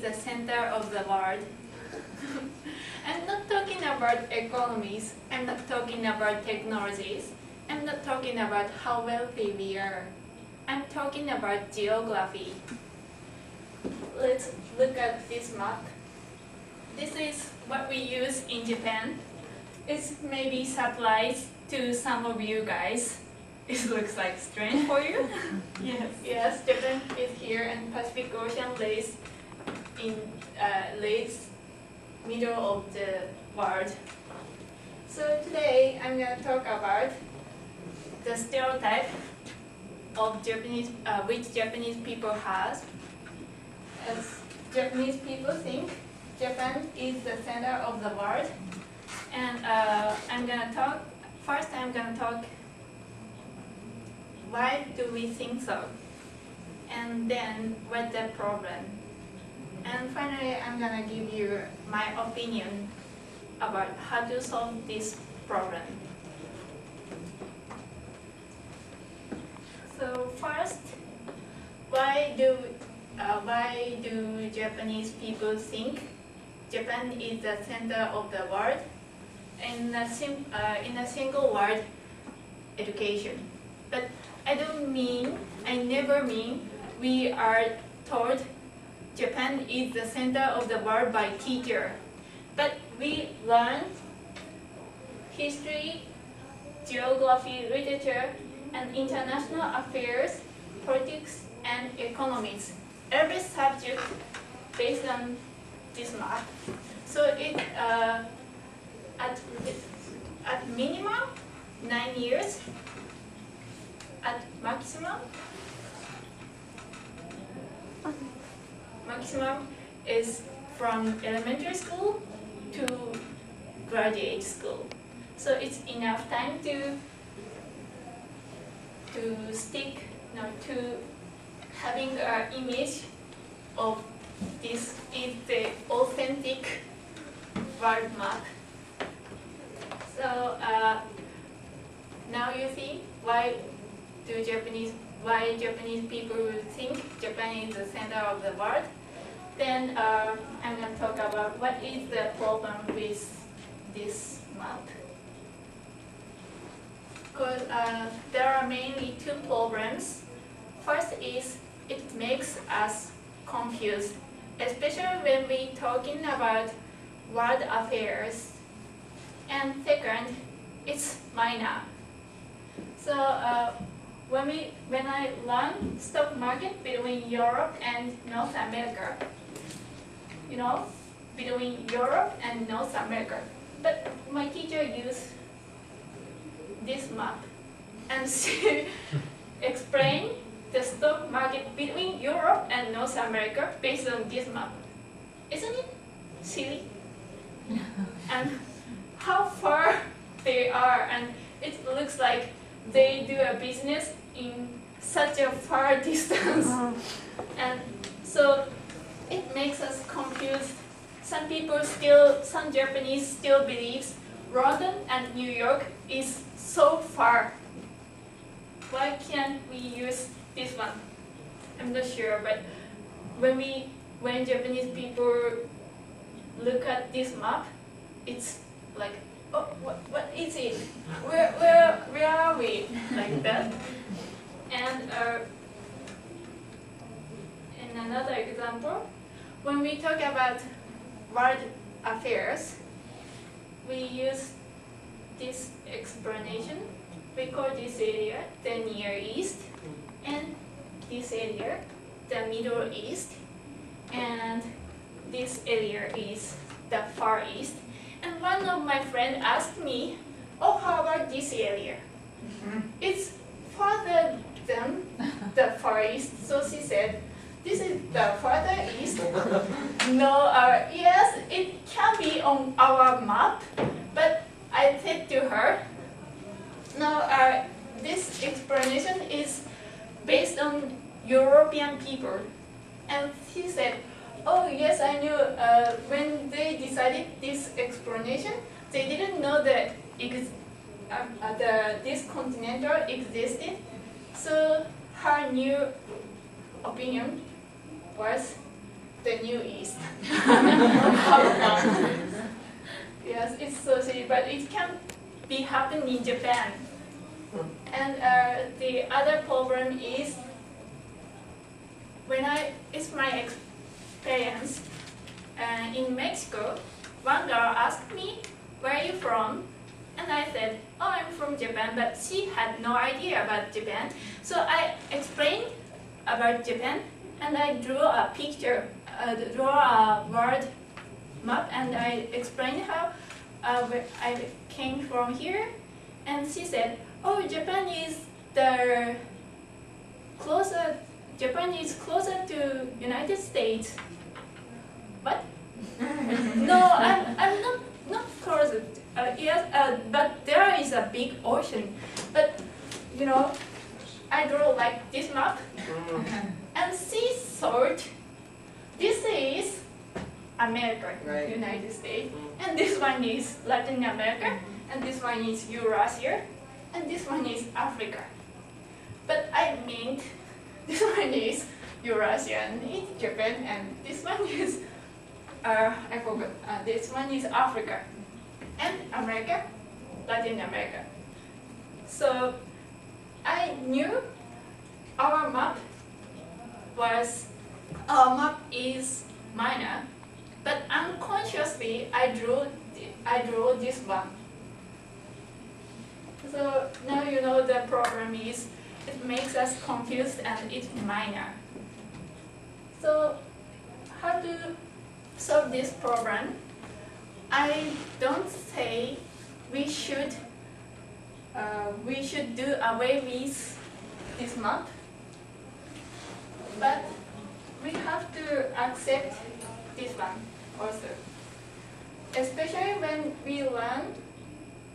the center of the world. I'm not talking about economies, I'm not talking about technologies, I'm not talking about how wealthy we are. I'm talking about geography. Let's look at this map. This is what we use in Japan. It's maybe surprise to some of you guys. It looks like strange for you. Yes, Japan is here and Pacific Ocean lays in middle of the world. So today I'm going to talk about the stereotype of Japanese, which Japanese people has. As Japanese people think Japan is the center of the world, and I'm going to talk. First, I'm going to talk. Why do we think so? And then, what's the problem? And finally, I'm going to give you my opinion about how to solve this problem. So first, why do Japanese people think Japan is the center of the world? In a single word, education. But I never mean we are told Japan is the center of the world by teacher. But we learn history, geography, literature, and international affairs, politics, and economics. Every subject based on this map. So it at minimum 9 years. At maximum is from elementary school to graduate school. So it's enough time to having an image of this is the authentic world map. So now you see why Japanese people think Japan is the center of the world. Then I'm going to talk about what is the problem with this map. Because there are mainly two problems. First is it makes us confused, especially when we talking about world affairs. And second, it's minor. So when I learn stock market between Europe and North America, between Europe and North America, but my teacher used this map and she explained the stock market between Europe and North America based on this map. Isn't it silly? And how far they are, and it looks like they do a business in such a far distance. And so it makes us confused. Some Japanese still believes London and New York is so far. Why can't we use this one? I'm not sure, but when Japanese people look at this map, it's like, oh, what is it? Where are we? Like that. And in another example, when we talk about world affairs, we use this explanation. We call this area the Near East, and this area the Middle East, and this area is the Far East. And one of my friends asked me, oh, how about this area? It's farther than the Far East. So she said, this is the farther east. No, yes, it can be on our map, but I said to her, no, this explanation is based on European people. And she said, oh yes, I knew when they decided this explanation, they didn't know that this continental existed. So her new opinion was the New East. How come? Yes, it's so silly, but it can be happen in Japan. And the other problem is it's my experience in Mexico. One girl asked me, "Where are you from?" And I said, "Oh, I'm from Japan," but she had no idea about Japan. So I explained about Japan, and I drew a picture, draw a world map, and I explained how where I came from here. And she said, "Oh, Japan is closer to United States." What? No, I'm not closer. Yes, but there is a big ocean. But you know, I draw like this map, and she thought this is America, Right. United States, and this one is Latin America, and this one is Eurasia, and this one is Africa. But I meant this one is Eurasia, and it's Japan, and this one is I forgot. This one is Africa, and America, Latin America. So I knew our map is minor, but unconsciously I drew this one. So now you know the problem is it makes us confused and it's minor. So how to solve this problem? I don't say we should do away with this map, but we have to accept this one also. Especially when we learn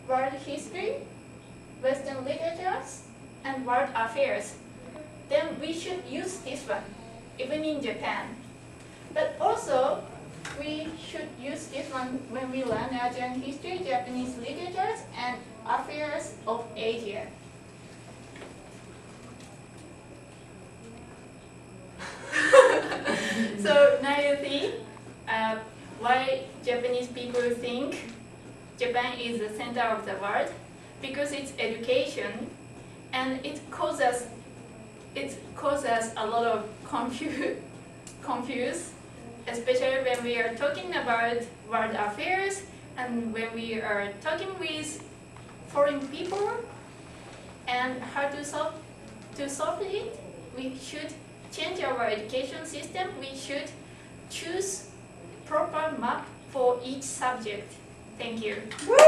world history, Western literatures, and world affairs, then we should use this one, even in Japan. But also, we should use this one when we learn Asian history, Japanese literatures, and affairs of Asia. So now you see why Japanese people think Japan is the center of the world, because it's education, and it causes a lot of confuse, especially when we are talking about world affairs and when we are talking with foreign people. And how to solve it? We should change our education system. We should choose proper map for each subject. Thank you. Woo!